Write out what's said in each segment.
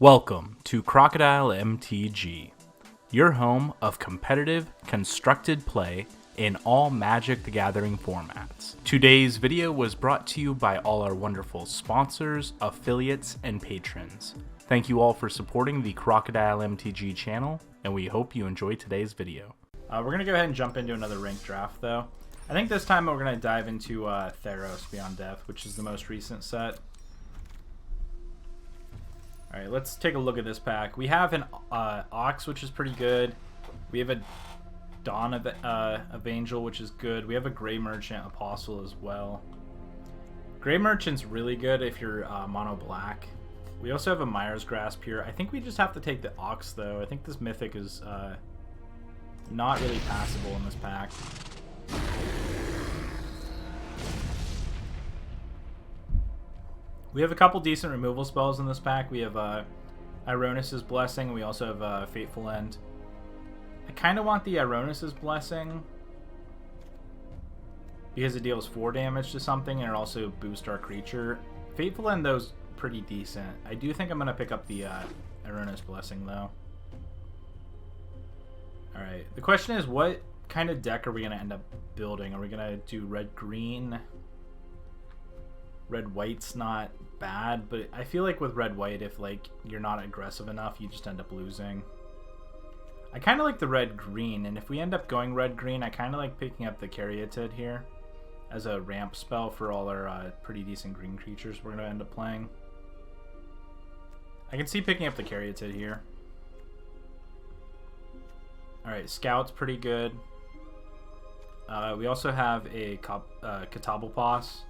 Welcome to Crocodile MTG, your home of competitive, constructed play in all Magic the Gathering formats. Today's video was brought to you by all our wonderful sponsors, affiliates, and patrons. Thank you all for supporting the Crocodile MTG channel, and we hope you enjoy today's video. We're going to go ahead and jump into another ranked draft, though. I think this time we're going to dive into Theros Beyond Death, which is the most recent set. Alright, let's take a look at this pack. We have an Ox, which is pretty good. We have a Dawn of Angel, which is good. We have a Grey Merchant Apostle as well. Grey Merchant's really good if you're mono black. We also have a Myra's Grasp here. I think we just have to take the Ox, though. I think this Mythic is not really passable in this pack. We have a couple decent removal spells in this pack. We have Ironis' Blessing. We also have Fateful End. I kind of want the Ironis' Blessing because it deals 4 damage to something and it also boosts our creature. Fateful End, though, is pretty decent. I do think I'm going to pick up the Ironis' Blessing, though. Alright, the question is, what kind of deck are we going to end up building? Are we going to do red-green? Red-white's not bad, but I feel like with red-white, if like you're not aggressive enough, you just end up losing. I kind of like the red-green, and if we end up going red-green, I kind of like picking up the Caryatid here as a ramp spell for all our pretty decent green creatures we're going to end up playing. I can see picking up the Caryatid here. Alright, Scout's pretty good. We also have a Katabalpos,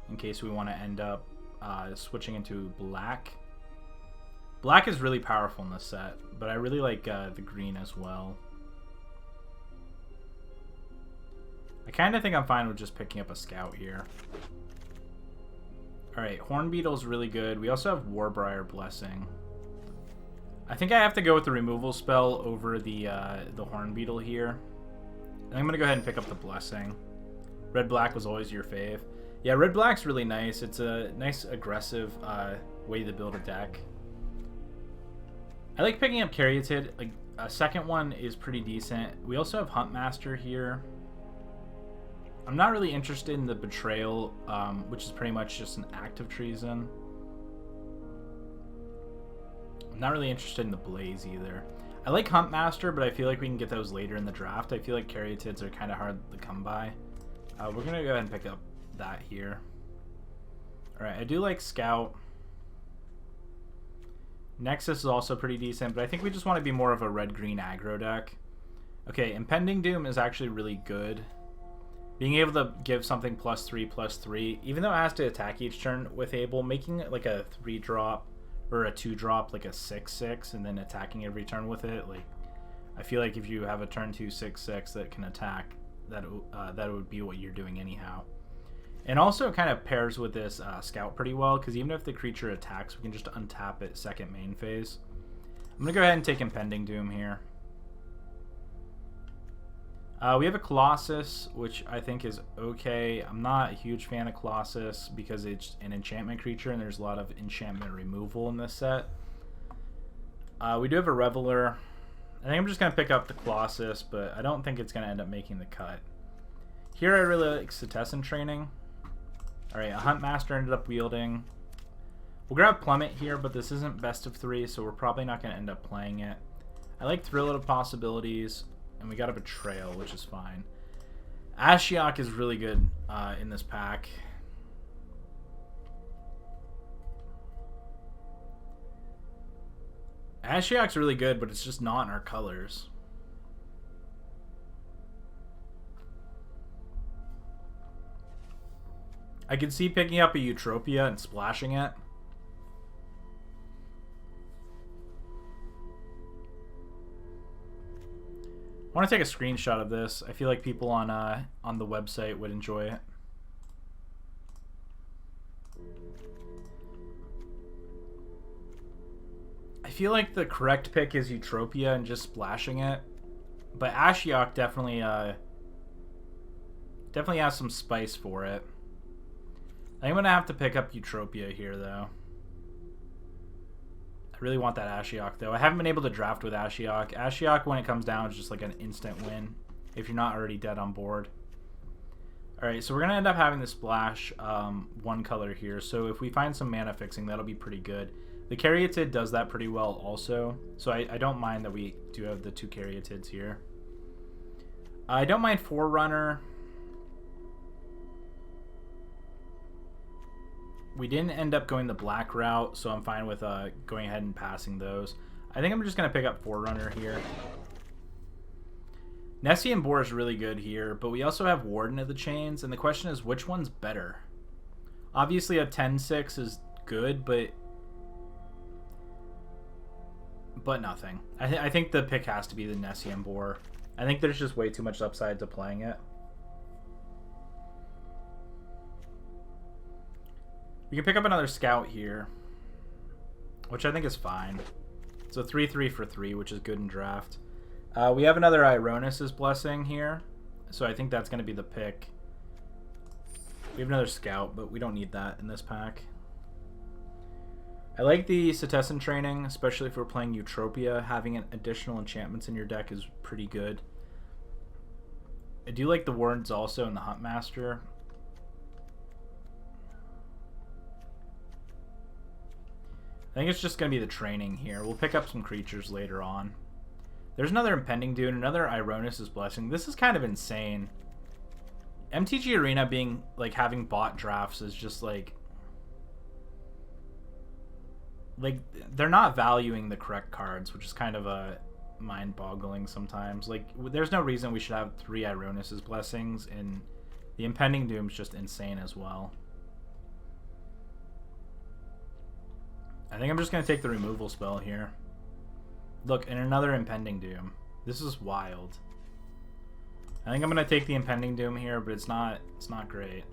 in case we want to end up switching into black. Black is really powerful in this set, but I really like the green as well. I kind of think I'm fine with just picking up a Scout here. Alright, Hornbeetle's really good. We also have Warbriar Blessing. I think I have to go with the removal spell over the Hornbeetle here. And I'm going to go ahead and pick up the Blessing. Red-black was always your fave. Yeah, red-black's really nice. It's a nice aggressive way to build a deck. I like picking up Caryatid. A second one is pretty decent. We also have Huntmaster here. I'm not really interested in the Betrayal, which is pretty much just an act of treason. I'm not really interested in the Blaze either. I like Huntmaster, but I feel like we can get those later in the draft. I feel like Caryatids are kind of hard to come by. We're going to go ahead and pick up that here. Alright, I do like Scout. Nexus is also pretty decent, but I think we just want to be more of a red-green aggro deck. Okay, Impending Doom is actually really good. Being able to give something +3/+3, even though it has to attack each turn with Able, making it like a 3-drop or a 2-drop, like a 6/6, and then attacking every turn with it. Like, I feel like if you have a turn 2 6/6 that can attack, that would be what you're doing anyhow. And also kind of pairs with this Scout pretty well, because even if the creature attacks, we can just untap it second main phase. I'm going to go ahead and take Impending Doom here. We have a Colossus, which I think is okay. I'm not a huge fan of Colossus because it's an enchantment creature, and there's a lot of enchantment removal in this set. We do have a Reveler. I think I'm just going to pick up the Colossus, but I don't think it's going to end up making the cut. Here I really like Cetizen Training. Alright, a Huntmaster ended up wielding. We'll grab Plummet here, but this isn't best of 3, so we're probably not going to end up playing it. I like Thrill of Possibilities, and we got a Betrayal, which is fine. Ashiok is really good in this pack. Ashiok's really good, but it's just not in our colors. I could see picking up a Eutropia and splashing it. I want to take a screenshot of this. I feel like people on the website would enjoy it. I feel like the correct pick is Eutropia and just splashing it, but Ashiok definitely has some spice for it. I'm gonna have to pick up Eutropia here, though. I really want that Ashiok, though. I haven't been able to draft with Ashiok. Ashiok, when it comes down, is just like an instant win if you're not already dead on board. Alright, so we're going to end up having the splash one color here. So if we find some mana fixing, that'll be pretty good. The Caryatid does that pretty well also. So I don't mind that we do have the 2 Caryatids here. I don't mind Forerunner. We didn't end up going the black route, so I'm fine with going ahead and passing those. I think I'm just going to pick up Forerunner here. Nessian Boar is really good here, but we also have Warden of the Chains, and the question is, which one's better? Obviously, a 10-6 is good, but nothing. I think the pick has to be the Nessian Boar. I think there's just way too much upside to playing it. We can pick up another Scout here, which I think is fine. It's a 3/3 for 3, which is good in draft. We have another Ironis' Blessing here, so I think that's going to be the pick. We have another Scout, but we don't need that in this pack. I like the Cetessan Training, especially if we're playing Eutropia. Having additional enchantments in your deck is pretty good. I do like the Wardens also and the Huntmaster. I think it's just going to be the training here. We'll pick up some creatures later on. There's another Impending Doom, another Ironis' Blessing. This is kind of insane. MTG Arena being, like, having bot drafts is just, like, they're not valuing the correct cards, which is kind of mind-boggling sometimes. Like, there's no reason we should have 3 Ironis' Blessings, and the Impending Doom's just insane as well. I think I'm just going to take the removal spell here. Look, and another Impending Doom. This is wild. I think I'm going to take the Impending Doom here, but it's not great.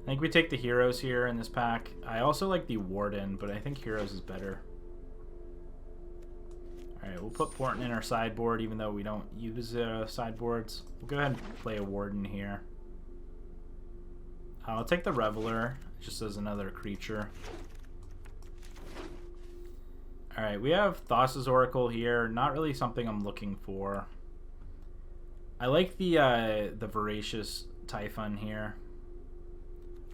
I think we take the Heroes here in this pack. I also like the Warden, but I think Heroes is better. Alright, we'll put Portent in our sideboard, even though we don't use sideboards. We'll go ahead and play a Warden here. I'll take the Reveler, just as another creature. Alright, we have Thassa's Oracle here. Not really something I'm looking for. I like the Voracious Typhon here.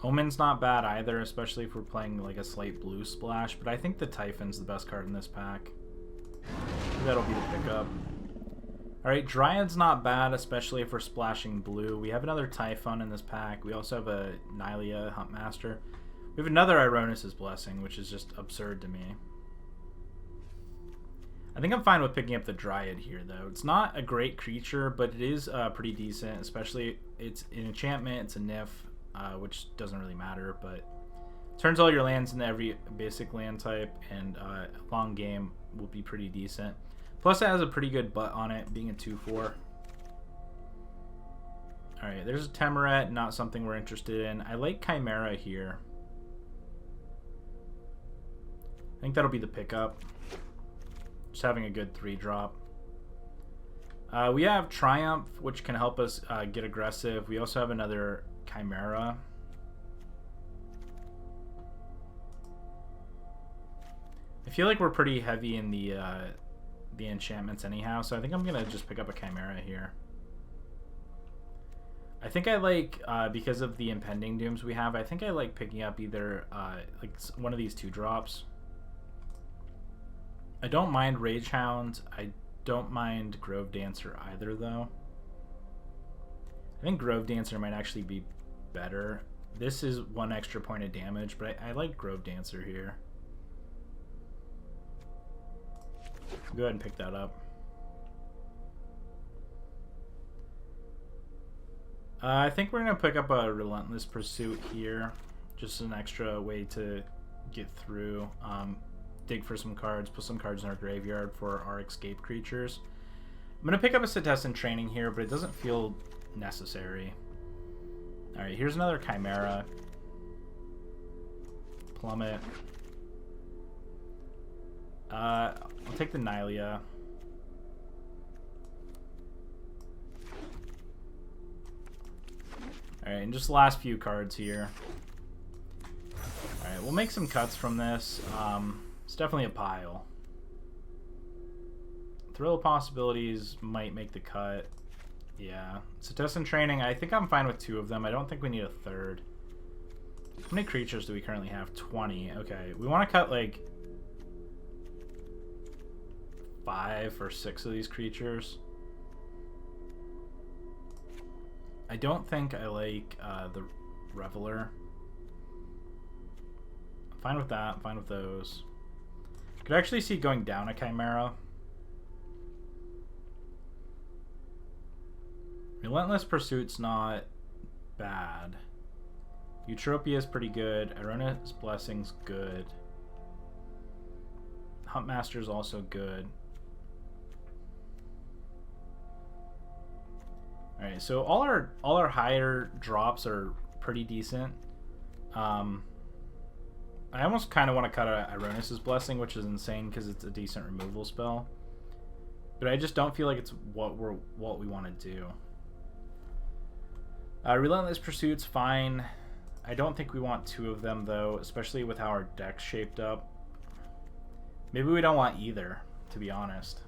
Omen's not bad either, especially if we're playing like a slight blue splash, but I think the Typhon's the best card in this pack. That'll be the pickup. Alright, Dryad's not bad, especially if we're splashing blue. We have another Typhon in this pack. We also have a Nylea Huntmaster. We have another Ironis' Blessing, which is just absurd to me. I think I'm fine with picking up the Dryad here, though. It's not a great creature, but it is pretty decent, especially it's an enchantment, it's a Nif, which doesn't really matter, but turns all your lands into every basic land type, and long game will be pretty decent. Plus, it has a pretty good butt on it, being a 2/4. Alright, there's a Temerat, not something we're interested in. I like Chimera here. I think that'll be the pickup. Just having a good 3-drop. We have Triumph, which can help us get aggressive. We also have another Chimera. I feel like we're pretty heavy in the enchantments anyhow, so I think I'm gonna just pick up a Chimera here. I think I like, because of the Impending Dooms we have, I think I like picking up either like one of these 2-drops. I don't mind Rage Hound. I don't mind Grove Dancer either, though. I think Grove Dancer might actually be better. This is 1 extra point of damage, but I like Grove Dancer here. Go ahead and pick that up. I think we're going to pick up a Relentless Pursuit here. Just an extra way to get through. Dig for some cards, put some cards in our graveyard for our escape creatures. I'm going to pick up a Cetessan Training here, but it doesn't feel necessary. Alright, here's another Chimera. Plummet. I'll take the Nylea. Alright, and just the last few cards here. Alright, we'll make some cuts from this. It's definitely a pile. Thrill of Possibilities might make the cut. Yeah. Citizen Training, I think I'm fine with 2 of them. I don't think we need a third. How many creatures do we currently have? 20. Okay. We want to cut like 5 or 6 of these creatures. I don't think I like the Reveler. I'm fine with that. I'm fine with those. Could actually see going down a Chimera. Relentless Pursuit's not bad. Eutropia is pretty good. Irona's Blessing's good. Huntmaster's also good. Alright, so all our higher drops are pretty decent. I almost kind of want to cut Ironis' Blessing, which is insane because it's a decent removal spell. But I just don't feel like it's what we want to do. Relentless Pursuit's fine. I don't think we want 2 of them though, especially with how our deck's shaped up. Maybe we don't want either, to be honest.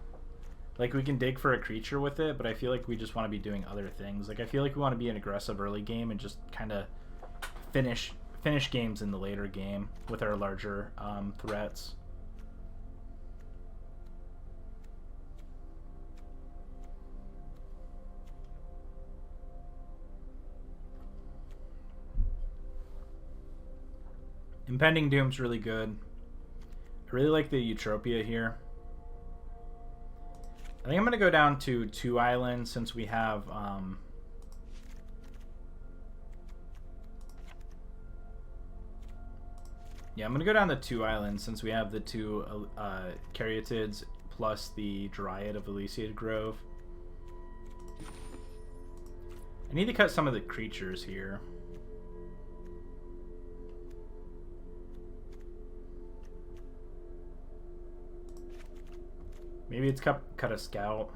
Like, we can dig for a creature with it, but I feel like we just want to be doing other things. Like, I feel like we want to be an aggressive early game and just kind of finish games in the later game with our larger threats. Impending Doom's really good. I really like the Eutropia here. I think I'm going to go down to 2 islands since we have... Yeah, I'm going to go down to 2 islands since we have the 2 Caryatids plus the Dryad of Elysiad Grove. I need to cut some of the creatures here. Maybe it's cut a Scout.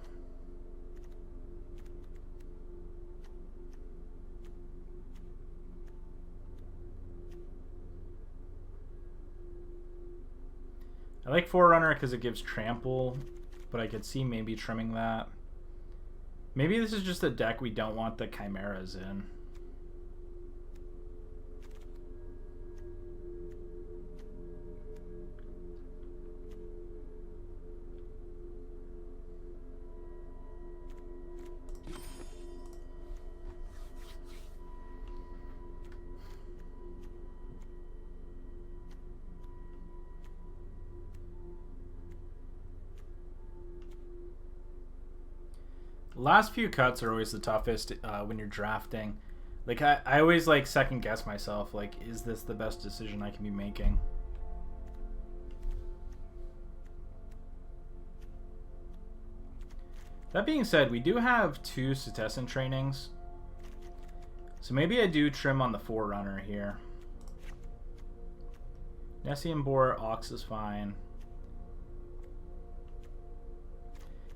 I like Forerunner because it gives Trample, but I could see maybe trimming that. Maybe this is just a deck we don't want the Chimeras in. Last few cuts are always the toughest when you're drafting. Like, I always like second guess myself, like, is this the best decision I can be making? That being said, we do have 2 Citizen trainings. So maybe I do trim on the Forerunner here. Nessian Boar, Ox is fine.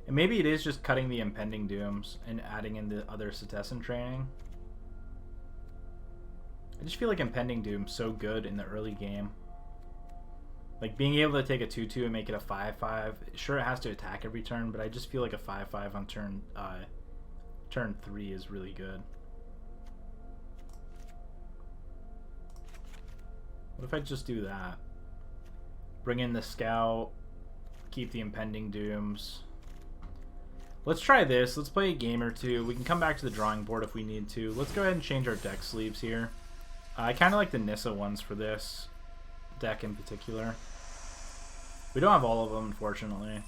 And maybe it is just cutting the Impending Dooms and adding in the other Citizen training. I just feel like Impending Doom's so good in the early game. Like, being able to take a 2/2 and make it a 5/5. Sure, it has to attack every turn, but I just feel like a 5/5 on turn 3 is really good. What if I just do that? Bring in the Scout, keep the Impending Dooms. Let's try this. Let's play a game or 2. We can come back to the drawing board if we need to. Let's go ahead and change our deck sleeves here. I kind of like the Nissa ones for this deck in particular. We don't have all of them, unfortunately.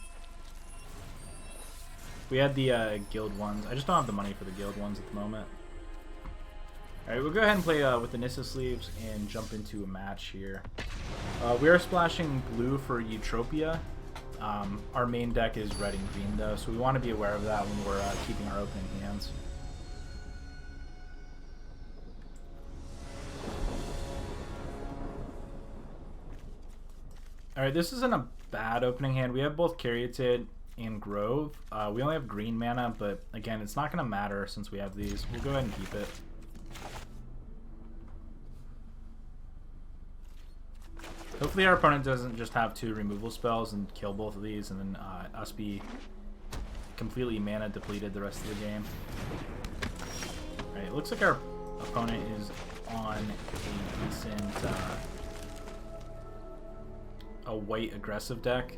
We had the guild ones. I just don't have the money for the guild ones at the moment. Alright, we'll go ahead and play with the Nissa sleeves and jump into a match here. We are splashing blue for Eutropia. Our main deck is red and green though, so we want to be aware of that when we're keeping our opening hands. Alright, this isn't a bad opening hand. We have both Caryatid and Grove. We only have green mana, but again, it's not going to matter since we have these. We'll go ahead and keep it. Hopefully our opponent doesn't just have 2 removal spells and kill both of these, and then us be completely mana depleted the rest of the game. Alright, it looks like our opponent is on a decent a white aggressive deck.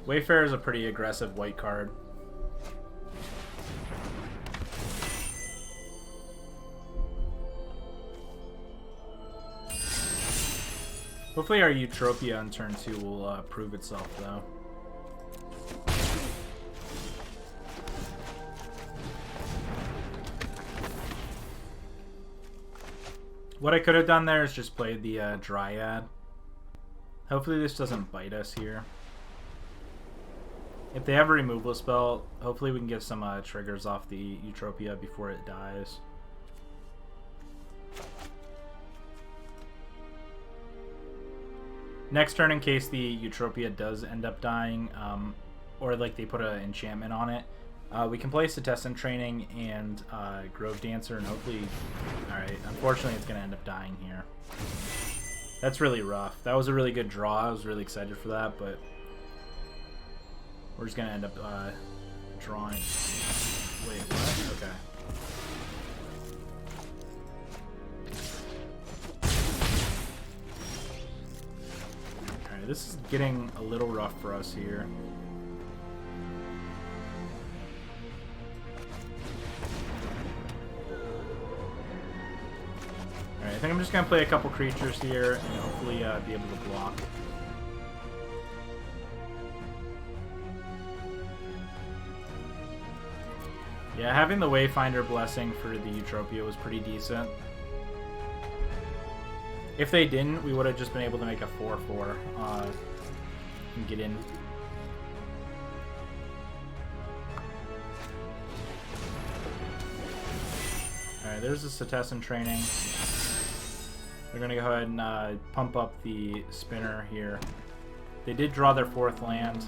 Wayfarer is a pretty aggressive white card. Hopefully our Eutropia on turn 2 will prove itself, though. What I could have done there is just played the Dryad. Hopefully this doesn't bite us here. If they have a removal spell, hopefully we can get some triggers off the Eutropia before it dies. Next turn, in case the Eutropia does end up dying, or like they put an enchantment on it, we can play Setessan Training and Grove Dancer, and hopefully... Alright, unfortunately it's going to end up dying here. That's really rough. That was a really good draw. I was really excited for that, but we're just going to end up drawing... Wait, what? Okay. Alright, this is getting a little rough for us here. Alright, I think I'm just going to play a couple creatures here and hopefully be able to block. Yeah, having the Wayfinder Blessing for the Eutropia was pretty decent. If they didn't, we would have just been able to make a 4/4 and get in. Alright, there's the Setessan Training. They're going to go ahead and pump up the spinner here. They did draw their 4th land.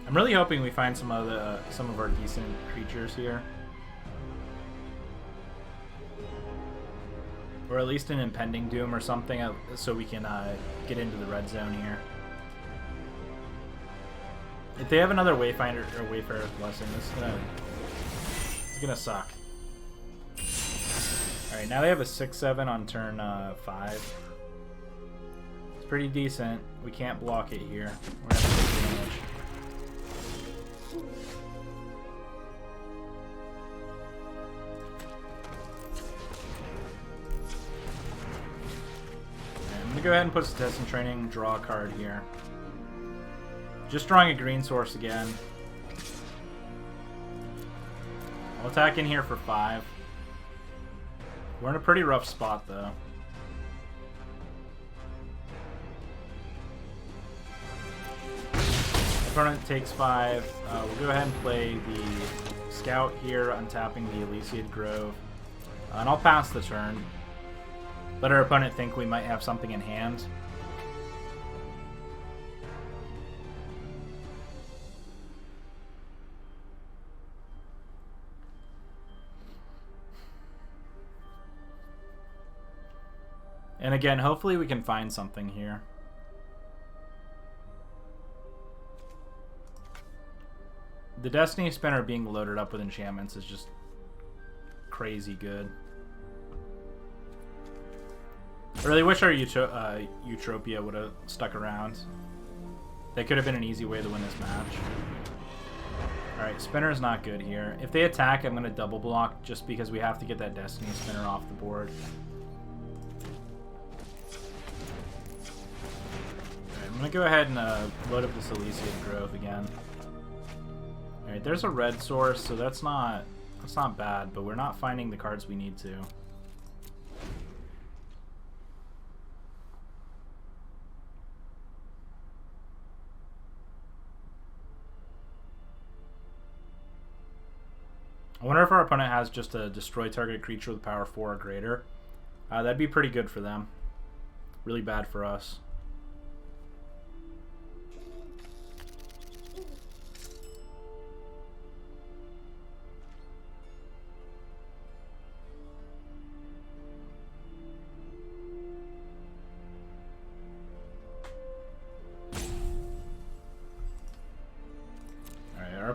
I'm really hoping we find some of our decent creatures here. Or at least an Impending Doom or something, so we can get into the red zone here. If they have another Wayfinder or Wayfarer's Blessing, this is gonna suck. Alright, now they have a 6/7 on turn 5. It's pretty decent. We can't block it here. We're gonna have to take damage. I'm gonna go ahead and put Setessan Training, draw a card here. Just drawing a green source again. I'll attack in here for 5. We're in a pretty rough spot, though. Opponent takes 5. We'll go ahead and play the Scout here, untapping the Elysiad Grove. And I'll pass the turn. Let our opponent think we might have something in hand. And again, hopefully we can find something here. The Destiny Spinner being loaded up with enchantments is just crazy good. I really wish our Eutropia would have stuck around. That could have been an easy way to win this match. Alright, Spinner's not good here. If they attack, I'm going to double block just because we have to get that Destiny Spinner off the board. Alright, I'm going to go ahead and load up this Elysian Grove again. Alright, there's a red source, so that's not bad, but we're not finding the cards we need to. I wonder if our opponent has just a destroy target creature with power 4 or greater. That'd be pretty good for them. Really bad for us.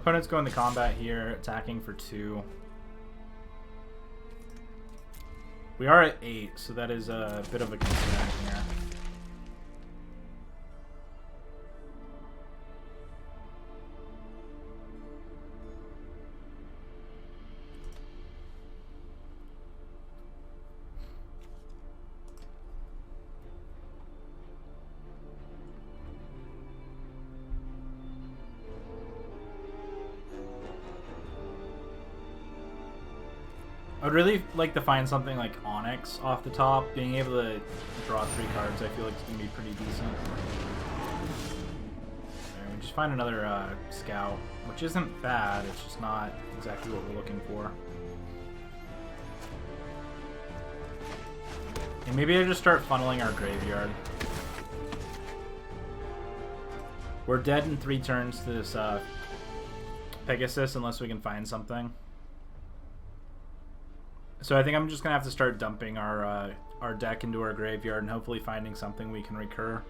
opponent's going to combat here, attacking for 2. We are at 8, so that is a bit of a concern here. I would really like to find something like Onyx off the top. Being able to draw 3 cards, I feel like it's going to be pretty decent. There, we just find another Scout, which isn't bad, it's just not exactly what we're looking for. And maybe I just start funneling our graveyard. We're dead in 3 turns to this Pegasus unless we can find something. So I think I'm just going to have to start dumping our deck into our graveyard and hopefully finding something we can recur.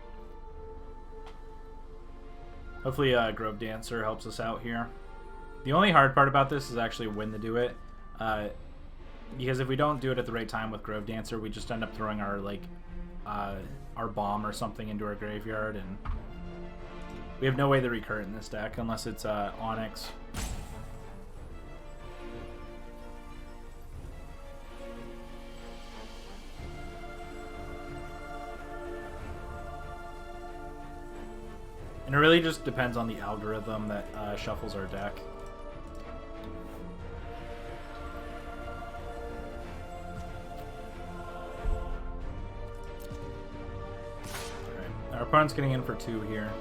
Hopefully Grove Dancer helps us out here. The only hard part about this is actually when to do it. Because if we don't do it at the right time with Grove Dancer, we just end up throwing our our bomb or something into our graveyard, and we have no way to recur it in this deck unless it's Onyx. And it really just depends on the algorithm that shuffles our deck. Alright, our opponent's getting in for 2 here.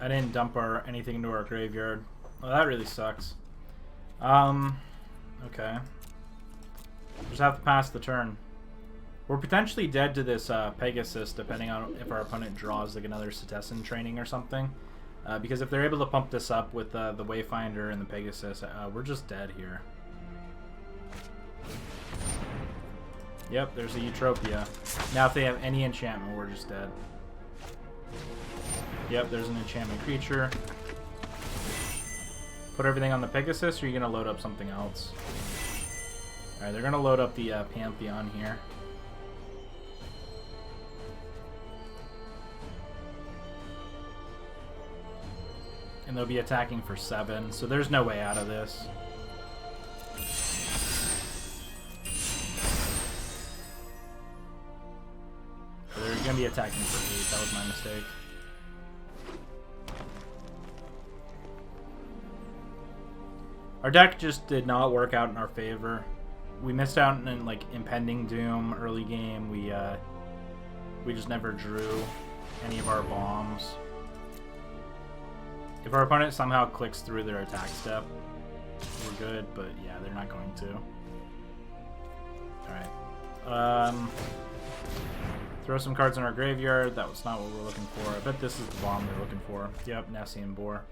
I didn't dump anything into our graveyard. Well, that really sucks. Okay. Just have to pass the turn. We're potentially dead to this Pegasus, depending on if our opponent draws like another Citizen training or something. Because if they're able to pump this up with the Wayfinder and the Pegasus, we're just dead here. Yep, there's a Utopia. Now if they have any enchantment, we're just dead. Yep, there's an enchantment creature. Put everything on the Pegasus, or are you going to load up something else? Alright, they're going to load up the Pantheon here. And they'll be attacking for 7, so there's no way out of this. So they're going to be attacking for 8, that was my mistake. Our deck just did not work out in our favor. We missed out in like Impending Doom early game. We just never drew any of our bombs. If our opponent somehow clicks through their attack step, we're good, but yeah, they're not going to. Alright. Throw some cards in our graveyard. That was not what we're looking for. I bet this is the bomb they're looking for. Yep, Nessian Boar.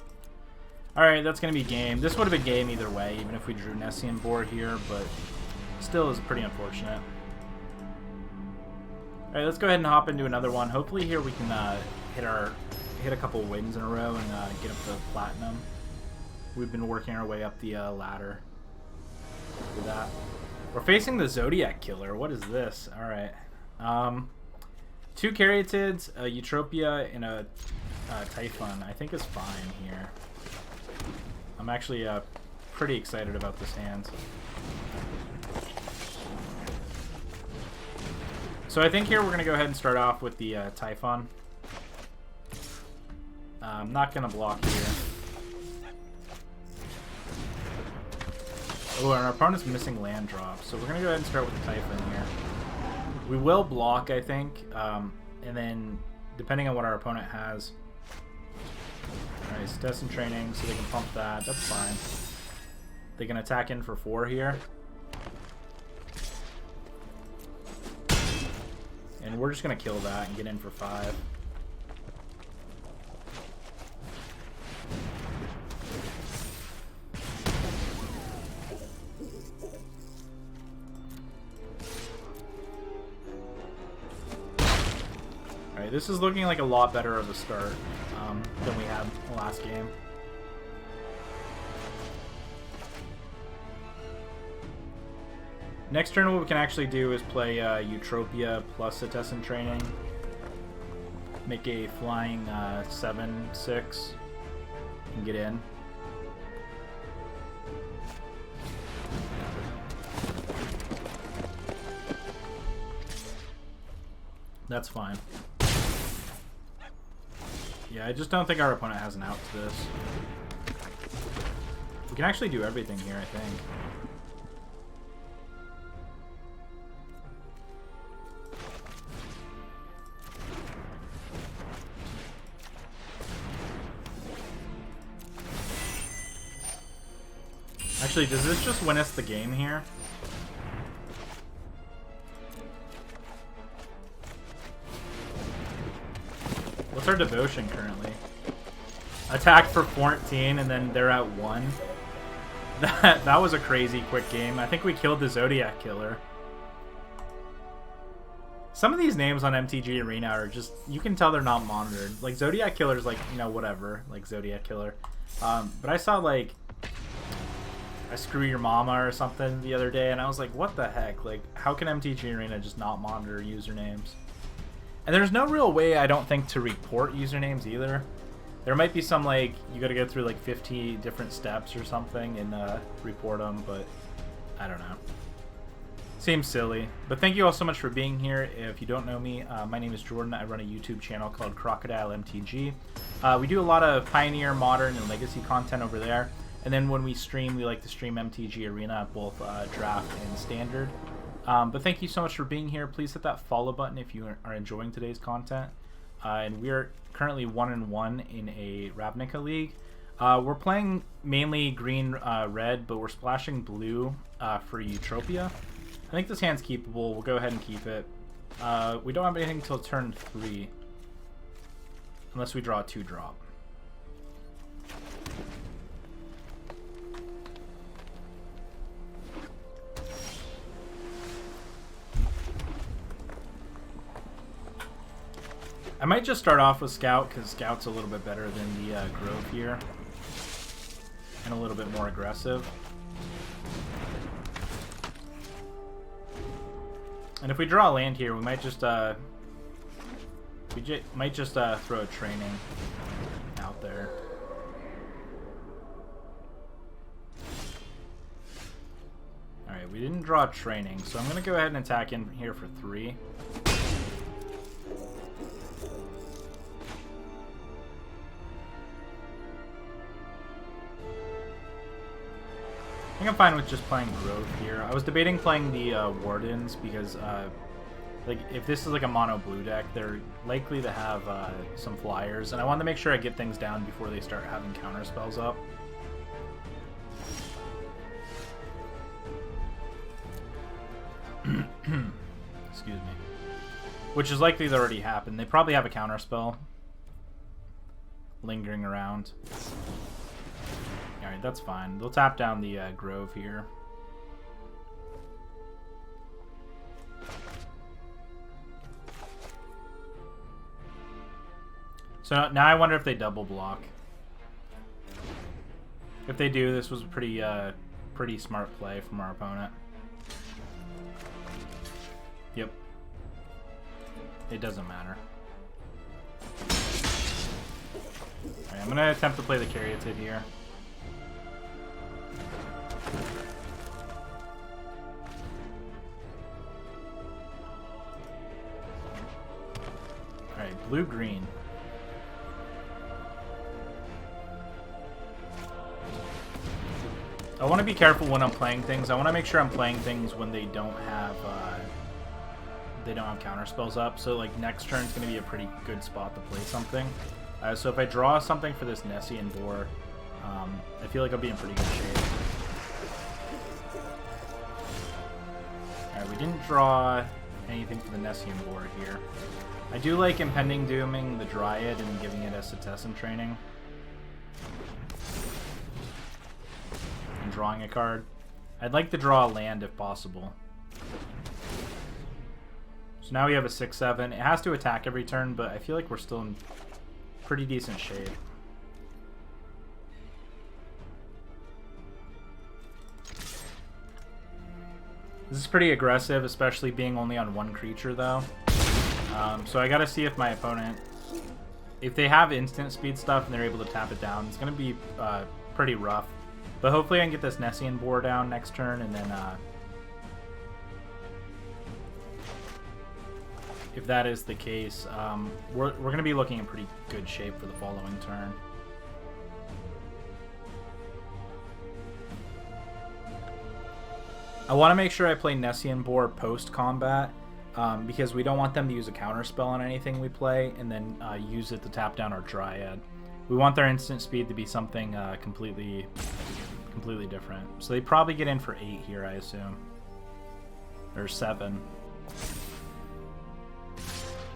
Alright, that's going to be game. This would have been game either way, even if we drew Nessian Boar here, but still is pretty unfortunate. Alright, let's go ahead and hop into another one. Hopefully here we can hit a couple wins in a row and get up to Platinum. We've been working our way up the ladder with that. We're facing the Zodiac Killer. What is this? Alright. 2 Caryatids, a Utopia, and a Typhon. I think is fine here. I'm actually pretty excited about this hand. So I think here we're going to go ahead and start off with the Typhon. I'm not going to block here. Oh, and our opponent's missing land drops, so we're going to go ahead and start with the Typhon here. We will block, I think, and then depending on what our opponent has. Alright, Citizen training, so they can pump that. That's fine. They can attack in for 4 here. And we're just going to kill that and get in for 5. Alright, this is looking like a lot better of a start than we had last game. Next turn, what we can actually do is play Eutropia plus a Tessin Training. Make a flying 7/6 and get in. That's fine. Yeah, I just don't think our opponent has an out to this. We can actually do everything here, I think. Actually, does this just win us the game here? What's our devotion currently? Attack for 14 and then they're at 1. That was a crazy quick game. I think we killed the Zodiac Killer. Some of these names on MTG Arena are just, you can tell they're not monitored. Like Zodiac Killer's like, you know, whatever, like Zodiac Killer. But I saw like I Screw Your Mama or something the other day and I was like, what the heck? Like, how can MTG Arena just not monitor usernames? And there's no real way, I don't think, to report usernames either. There might be some, like, you gotta go through, like, 50 different steps or something and report them, but I don't know. Seems silly. But thank you all so much for being here. If you don't know me, my name is Jordan. I run a YouTube channel called Crocodile MTG. We do a lot of Pioneer, Modern, and Legacy content over there. And then when we stream, we like to stream MTG Arena, both Draft and Standard. But thank you so much for being here. Please hit that follow button if you are enjoying today's content. And we are currently 1-1 in a Ravnica League. We're playing mainly green-red, but we're splashing blue for Eutropia. I think this hand's keepable. We'll go ahead and keep it. We don't have anything until turn 3. Unless we draw a 2-drop. I might just start off with Scout, because Scout's a little bit better than the Grove here. And a little bit more aggressive. And if we draw a land here, we might just throw a training out there. Alright, we didn't draw a training, so I'm going to go ahead and attack in here for 3. I think I'm fine with just playing Grove here. I was debating playing the Wardens because, like, if this is like a mono blue deck, they're likely to have some flyers, and I wanted to make sure I get things down before they start having counter spells up. Excuse me. Which is likely to already happen. They probably have a counter spell lingering around. Alright, that's fine. They'll tap down the Grove here. So now I wonder if they double block. If they do, this was a pretty smart play from our opponent. Yep. It doesn't matter. Alright, I'm going to attempt to play the Caryatid here. Alright, blue-green. I want to be careful when I'm playing things. I want to make sure I'm playing things when they don't have counter spells up. So like next turn is going to be a pretty good spot to play something. So if I draw something for this Nessie and Boar, I feel like I'll be in pretty good shape. Alright, we didn't draw anything for the Nessian board here. I do like Impending Dooming the Dryad and giving it a Cetizen training. And drawing a card. I'd like to draw a land if possible. So now we have a 6/7. It has to attack every turn, but I feel like we're still in pretty decent shape. This is pretty aggressive, especially being only on one creature, though. So I gotta see if my opponent... If they have instant speed stuff and they're able to tap it down, it's gonna be pretty rough. But hopefully I can get this Nessian boar down next turn, and then... if that is the case, we're gonna be looking in pretty good shape for the following turn. I want to make sure I play Nessian boar post-combat, because we don't want them to use a counterspell on anything we play, and then use it to tap down our Dryad. We want their instant speed to be something completely different. So they probably get in for 8 here, I assume. Or 7.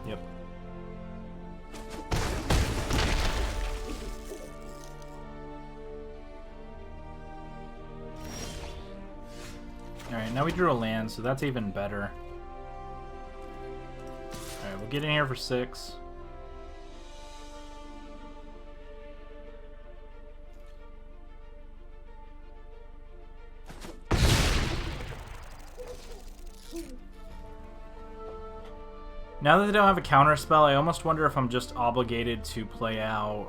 Yep. Alright, now we drew a land, so that's even better. Alright, we'll get in here for 6. Now that they don't have a counterspell, I almost wonder if I'm just obligated to play out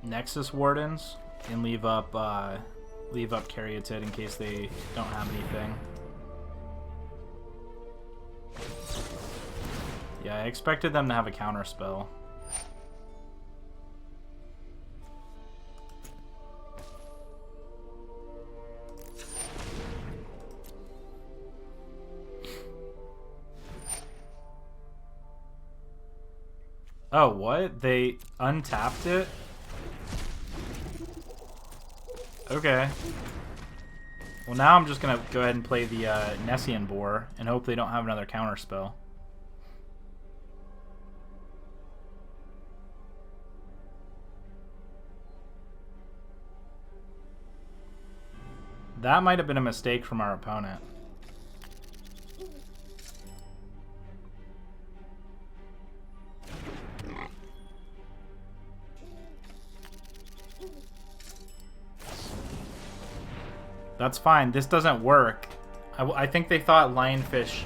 Nexus Wardens and leave up Caryatid in case they don't have anything. Yeah, I expected them to have a counterspell. Oh, what? They untapped it? Okay. Well, now I'm just going to go ahead and play the Nessian boar and hope they don't have another counterspell. That might have been a mistake from our opponent. That's fine. This doesn't work. I think they thought Lionfish...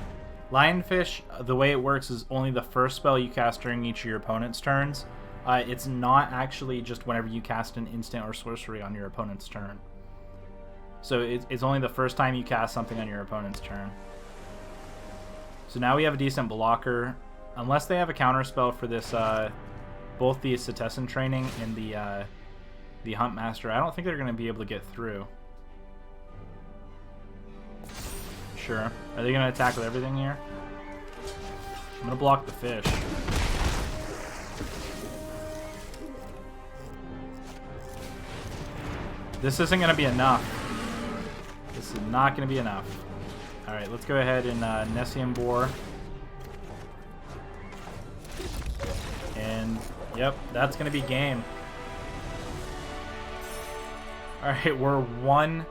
Lionfish, the way it works is only the first spell you cast during each of your opponent's turns. It's not actually just whenever you cast an instant or sorcery on your opponent's turn. So it's only the first time you cast something on your opponent's turn. So now we have a decent blocker. Unless they have a counterspell for this, both the Cetizen training and the Huntmaster, I don't think they're going to be able to get through. Sure. Are they going to attack with everything here? I'm going to block the fish. This isn't going to be enough. This is not going to be enough. Alright, let's go ahead and Nessian boar. And, yep, that's going to be game. Alright, we're one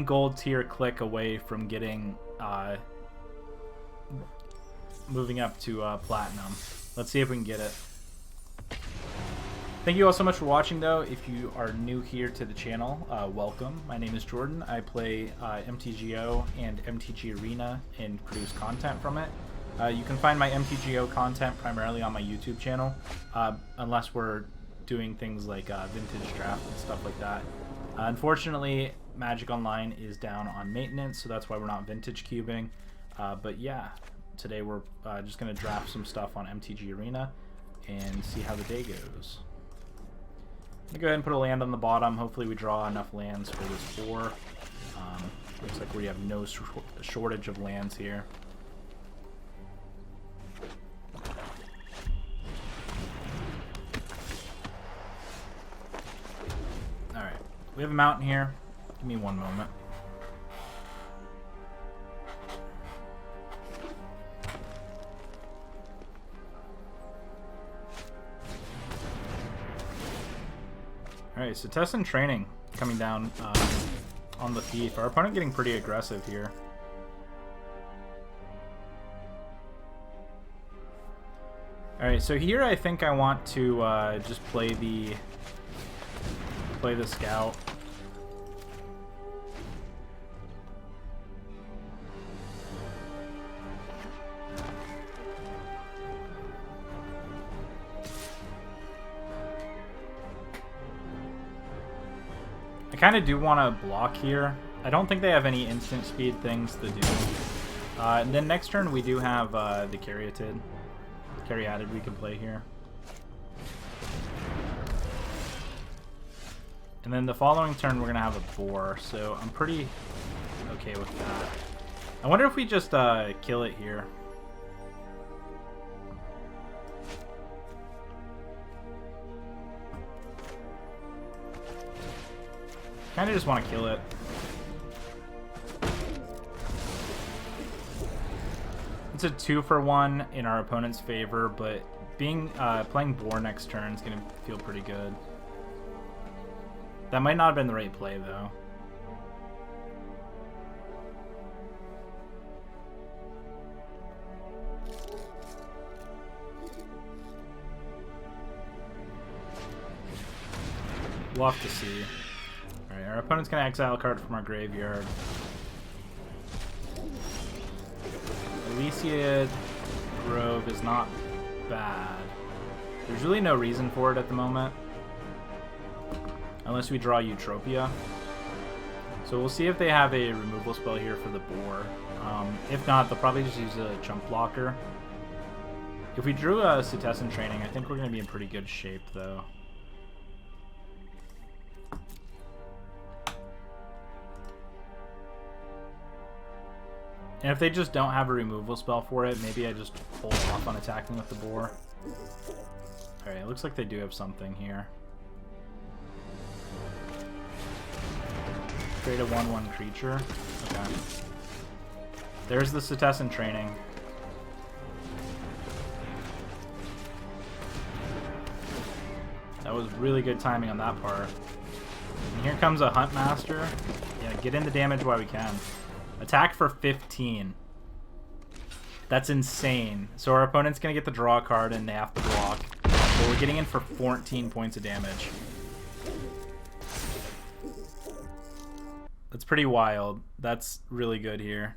gold tier click away from getting moving up to platinum. Let's see if we can get it. Thank you all so much for watching, though. If you are new here to the channel, welcome. My name is Jordan. I play MTGO and MTG Arena and produce content from it. You can find my MTGO content primarily on my YouTube channel, unless we're doing things like vintage draft and stuff like that. Unfortunately, Magic Online is down on maintenance, so that's why we're not vintage cubing. But yeah, today we're just going to draft some stuff on MTG Arena and see how the day goes. I'm going to go ahead and put a land on the bottom. Hopefully we draw enough lands for this boar. Looks like we have no shortage of lands here. Alright, we have a mountain here. Give me one moment. Alright, so test and training coming down on the Thief. Our opponent getting pretty aggressive here. Alright, so here I think I want to just play the Scout. I kind of do want to block here. I don't think they have any instant speed things to do. And then next turn we do have the Caryatid we can play here. And then the following turn we're going to have a Boar, so I'm pretty okay with that. I wonder if we just kill it here. Kind of just want to kill it. It's a 2-for-1 in our opponent's favor, but playing Boar next turn is going to feel pretty good. That might not have been the right play, though. We'll have to see. Alright, our opponent's going to exile a card from our graveyard. Elysiad Grove is not bad. There's really no reason for it at the moment. Unless we draw Eutropia. So we'll see if they have a removal spell here for the Boar. If not, they'll probably just use a chump blocker. If we drew a Cetessan Training, I think we're going to be in pretty good shape, though. And if they just don't have a removal spell for it, maybe I just hold off on attacking with the Boar. Alright, it looks like they do have something here. Create a 1/1 creature. Okay. There's the Cetessan Training. That was really good timing on that part. And here comes a Huntmaster. Yeah, get in the damage while we can. Attack for 15. That's insane. So our opponent's going to get the draw card and they have to block. But we're getting in for 14 points of damage. That's pretty wild. That's really good here.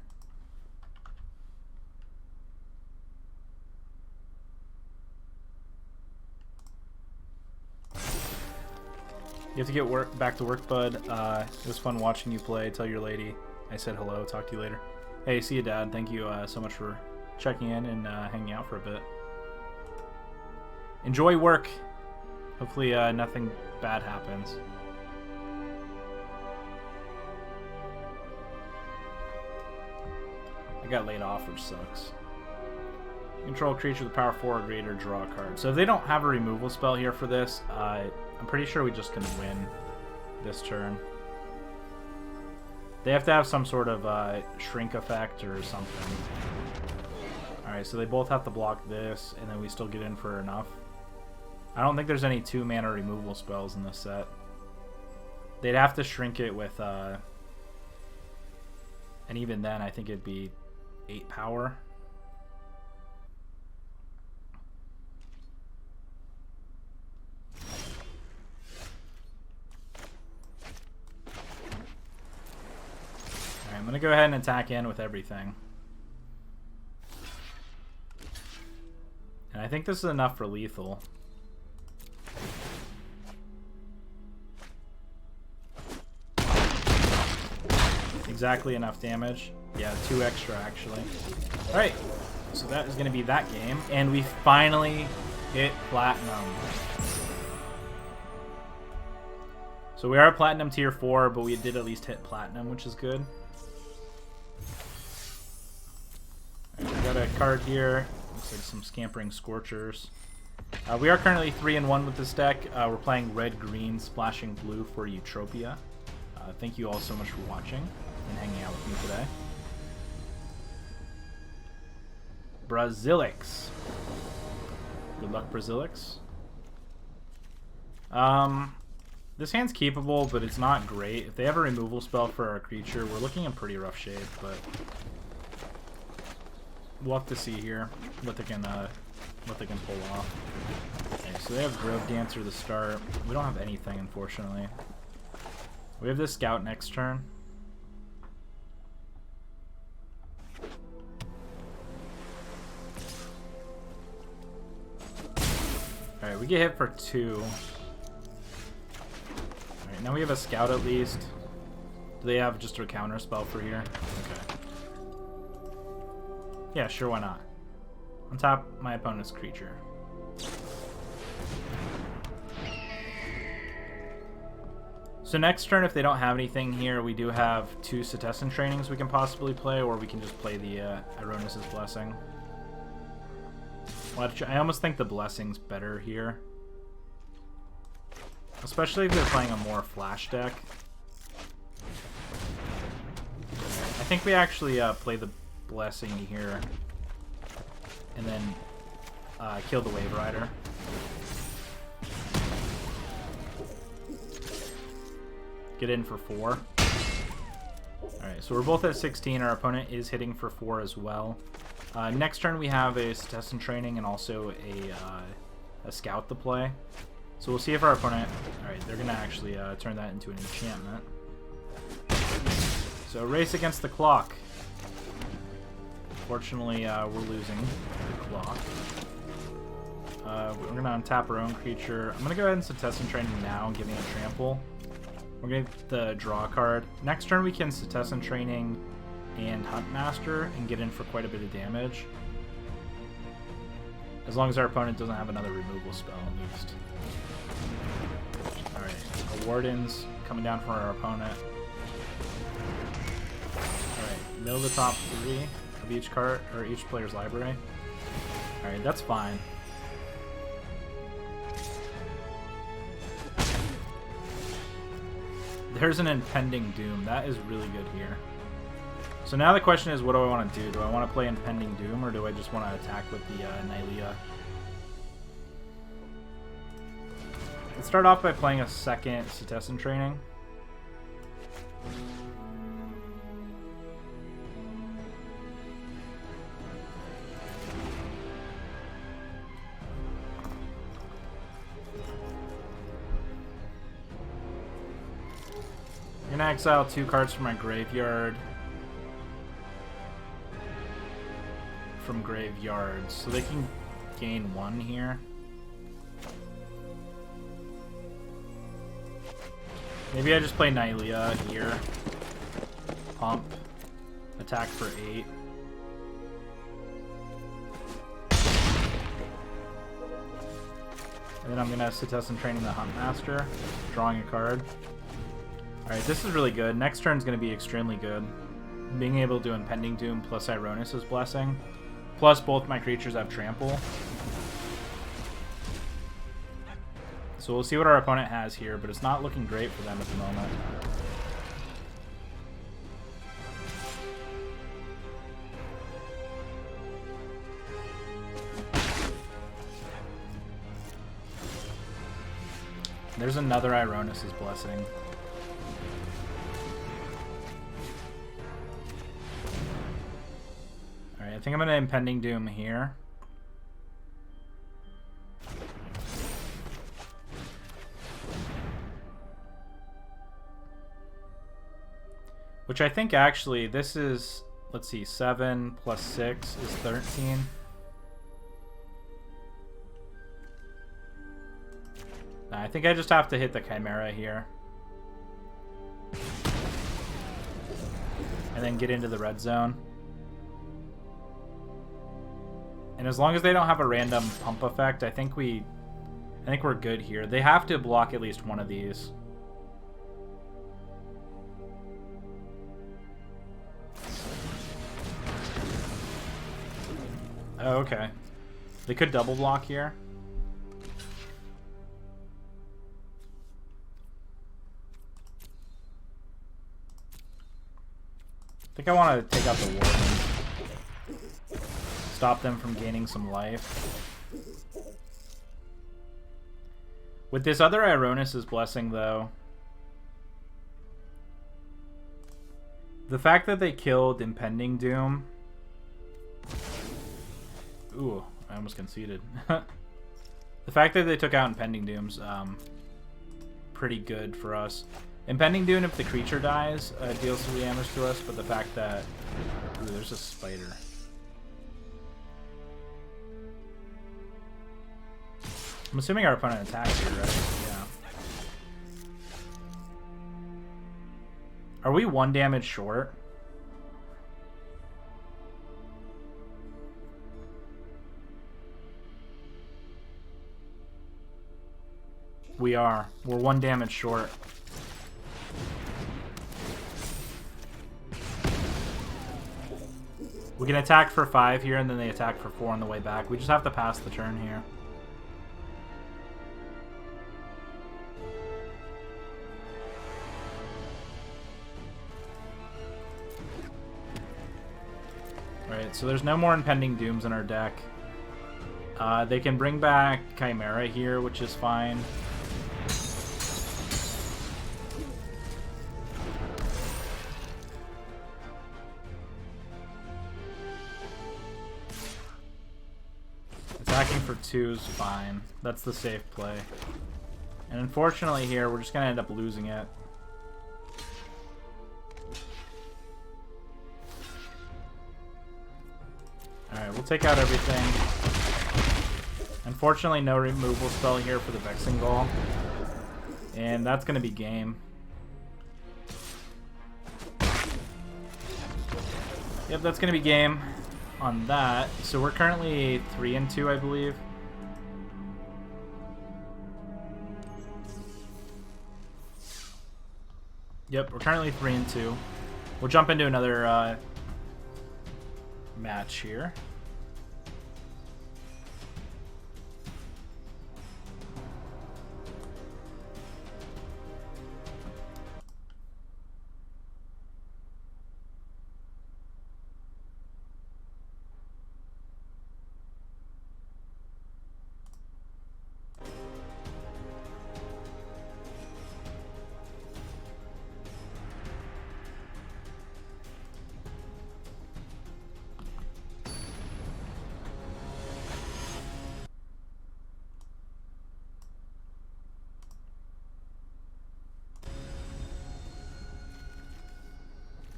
You have to get back to work, bud. It was fun watching you play. Tell your lady I said hello. Talk to you later. Hey, see you, Dad. Thank you so much for checking in and hanging out for a bit. Enjoy work. Hopefully nothing bad happens. I got laid off, which sucks. Control a creature with power 4 or greater, draw a card. So if they don't have a removal spell here for this, I'm pretty sure we just can win this turn. They have to have some sort of shrink effect or something. Alright, so they both have to block this, and then we still get in for enough. I don't think there's any 2-mana removal spells in this set. They'd have to shrink it with... and even then, I think it'd be 8 power. Alright, I'm going to go ahead and attack in with everything. And I think this is enough for lethal. Exactly enough damage. Yeah, 2 extra actually. Alright, so that is going to be that game. And we finally hit Platinum. So we are Platinum tier 4, but we did at least hit Platinum, which is good. Right, we got a card here. Looks like some Scampering Scorchers. We are currently 3-1 with this deck. We're playing red-green, splashing blue for Eutropia. Thank you all so much for watching and hanging out with me today. Brazilix. Good luck, Brazilix. This hand's keepable, but it's not great. If they have a removal spell for our creature, we're looking in pretty rough shape, but we'll have to see here what they can pull off. Okay, so they have Grove Dancer to start. We don't have anything, unfortunately. We have this Scout next turn. Alright, we get hit for 2. Alright, now we have a Scout at least. Do they have just a counter spell for here? Okay. Yeah, sure, why not? On top, my opponent's creature. So next turn, if they don't have anything here, we do have 2 Setessan Trainings we can possibly play, or we can just play the Ironis' Blessing. I almost think the Blessing's better here. Especially if they're playing a more flash deck. I think we actually play the Blessing here. And then kill the Wave Rider. Get in for 4. Alright, so we're both at 16. Our opponent is hitting for 4 as well. Next turn we have a Setessan Training and also a Scout to play. So we'll see if our opponent... Alright, they're going to actually turn that into an enchantment. So Race Against the Clock. Fortunately, we're losing the clock. We're going to untap our own creature. I'm going to go ahead and Setessan Training now, giving it Trample. We're going to get the draw card. Next turn we can Setessan Training and Huntmaster and get in for quite a bit of damage. As long as our opponent doesn't have another removal spell at least. Alright, a Warden's coming down for our opponent. Alright, middle of the top 3 of each card, or each player's library. Alright, that's fine. There's an Impending Doom. That is really good here. So now the question is, what do I want to do? Do I want to play Impending Doom, or do I just want to attack with the Nylea? Let's start off by playing a second Setessan Training. I'm going to exile 2 cards from my graveyard. From graveyards, so they can gain 1 here. Maybe I just play Nylea here. Pump. Attack for 8. And then I'm going to Setessan Training the Huntmaster, drawing a card. Alright, this is really good. Next turn's going to be extremely good. Being able to do Impending Doom plus Ironis' Blessing. Plus both my creatures have Trample. So we'll see what our opponent has here, but it's not looking great for them at the moment. There's another Ironis' Blessing. Alright, I think I'm going to Impending Doom here. Which I think actually, this is, let's see, 7 plus 6 is 13. I think I just have to hit the Chimera here. And then get into the red zone. And as long as they don't have a random pump effect, I think we're good here. They have to block at least one of these. Oh, okay. They could double block here. I think I want to take out the Warden. Stop them from gaining some life. With this other Ironis' Blessing, though, the fact that they killed Impending Doom... Ooh, I almost conceded. The fact that they took out Impending Doom's pretty good for us. Impending Doom, if the creature dies, deals 3 damage to us, but the fact that... Ooh, there's a spider. I'm assuming our opponent attacks here, right? Yeah. Are we 1 damage short? We are. We're 1 damage short. We can attack for 5 here, and then they attack for 4 on the way back. We just have to pass the turn here. Right, so there's no more Impending Dooms in our deck. They can bring back Chimera here, which is fine. Attacking for 2 is fine. That's the safe play. And unfortunately here, we're just going to end up losing it. Alright, we'll take out everything. Unfortunately, no removal spell here for the Vexing Gall. And that's going to be game. Yep, that's going to be game on that. So we're currently 3-2, I believe. Yep, we're currently 3-2. We'll jump into another match here.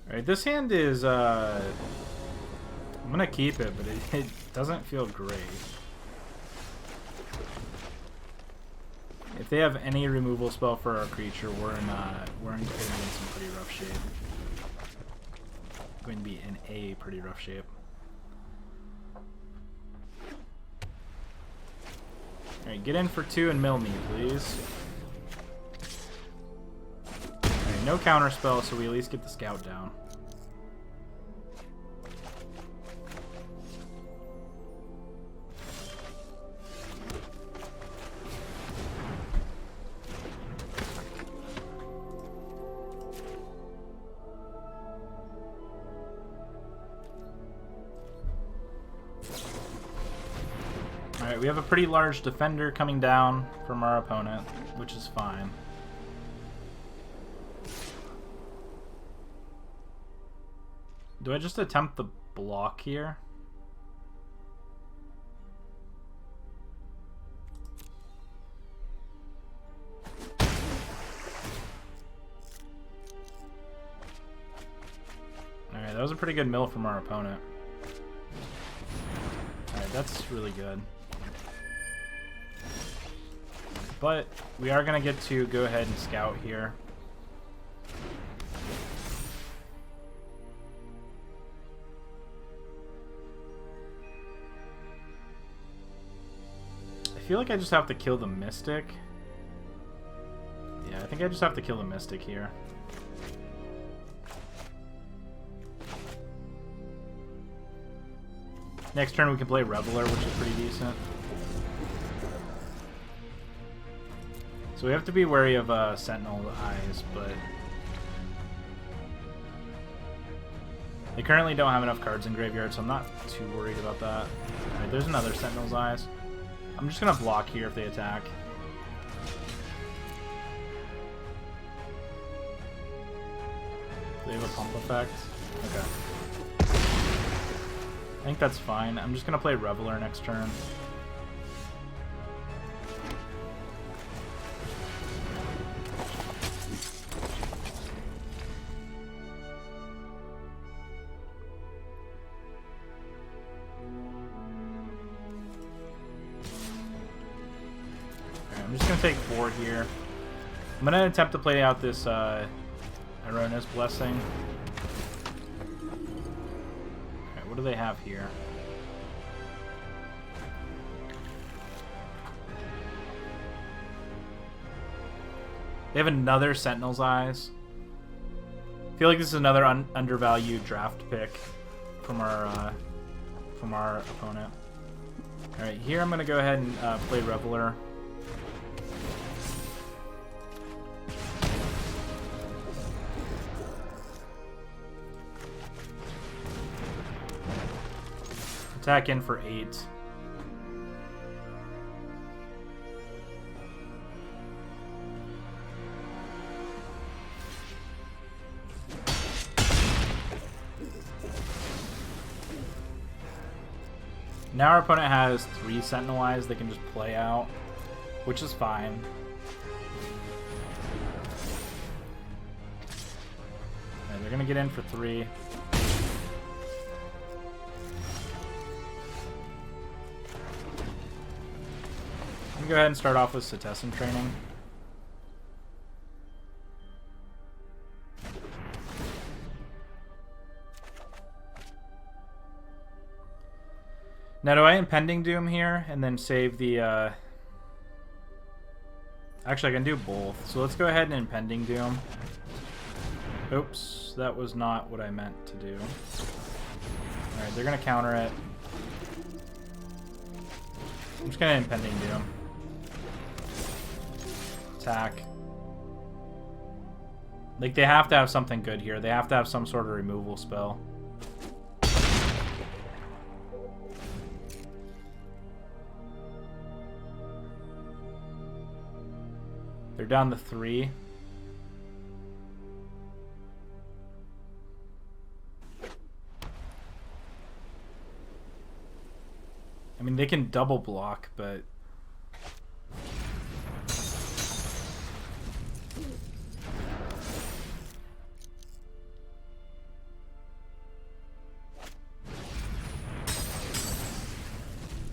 Alright, this hand is, I'm gonna keep it, but it doesn't feel great. If they have any removal spell for our creature, we're going to be in some pretty rough shape. Going to be in a pretty rough shape. Alright, get in for 2 and mill me, please. Alright, no counter spell, so we at least get the scout down. Alright, we have a pretty large defender coming down from our opponent, which is fine. Do I just attempt the block here? Alright, that was a pretty good mill from our opponent. Alright, that's really good. But we are going to get to go ahead and scout here. I feel like I just have to kill the Mystic. Yeah, I think I just have to kill the Mystic here. Next turn we can play Reveler, which is pretty decent. So we have to be wary of Sentinel Eyes, but they currently don't have enough cards in graveyard, so I'm not too worried about that. Alright, there's another Sentinel's Eyes. I'm just going to block here if they attack. They have a pump effect. Okay. I think that's fine. I'm just gonna play Reveler next turn. I'm just going to take 4 here. I'm going to attempt to play out this Irona's Blessing. Okay, what do they have here? They have another Sentinel's Eyes. I feel like this is another undervalued draft pick from our opponent. Alright, here I'm going to go ahead and play Reveler. Attack in for 8. Now our opponent has 3 Sentinel Eyes they can just play out, which is fine. And they're going to get in for 3. Go ahead and start off with Cetessan Training. Now, do I Impending Doom here and then save the... Actually, I can do both. So let's go ahead and Impending Doom. Oops, that was not what I meant to do. Alright, they're going to counter it. I'm just going to Impending Doom. Attack. Like, they have to have something good here. They have to have some sort of removal spell. They're down to 3. I mean, they can double block, but...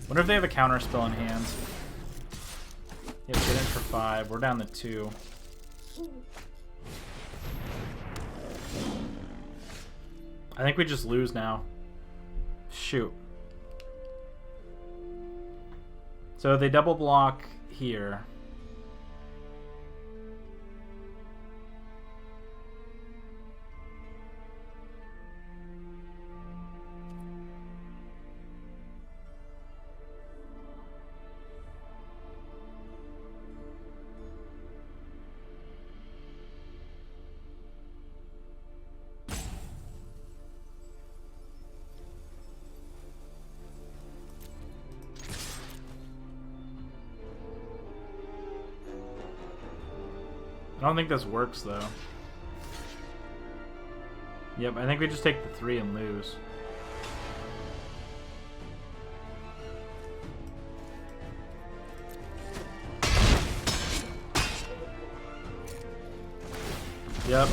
wonder if they have a counter spell in hand. Yeah, get in for 5. We're down to 2. I think we just lose now. Shoot. So they double block here. I don't think this works, though. Yep, I think we just take the 3 and lose. Yep.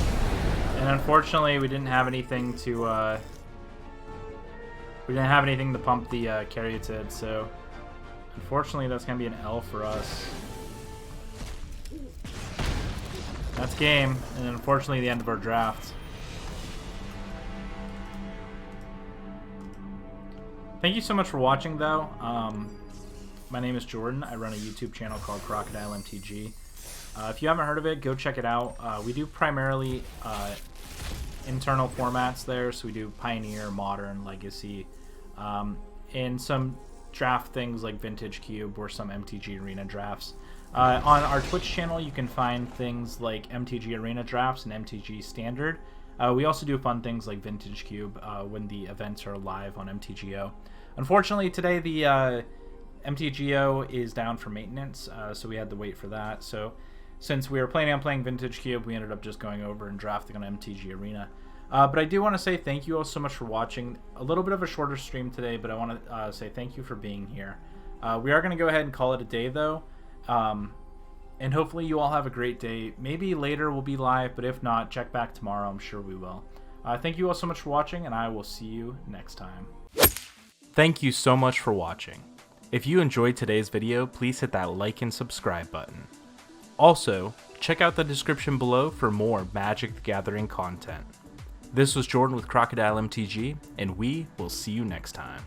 And unfortunately, we didn't have anything to, pump the Caryatid, so... Unfortunately, that's gonna be an L for us. That's game, and unfortunately the end of our draft. Thank you so much for watching, though. My name is Jordan. I run a YouTube channel called Crocodile MTG. If you haven't heard of it, go check it out. We do primarily internal formats there, so we do Pioneer, Modern, Legacy, and some draft things like Vintage Cube or some MTG Arena drafts. On our Twitch channel, you can find things like MTG Arena drafts and MTG Standard. We also do fun things like Vintage Cube when the events are live on MTGO. Unfortunately, today the MTGO is down for maintenance, so we had to wait for that. So since we were planning on playing Vintage Cube, we ended up just going over and drafting on MTG Arena. But I do want to say thank you all so much for watching. A little bit of a shorter stream today, but I want to say thank you for being here. We are going to go ahead and call it a day, though. And hopefully you all have a great day. Maybe later we'll be live, but if not, check back tomorrow. I'm sure we will. Thank you all so much for watching, and I will see you next time. Thank you so much for watching. If you enjoyed today's video, please hit that like and subscribe button. Also, check out the description below for more Magic the Gathering content. This was Jordan with Crocodile MTG, and we will see you next time.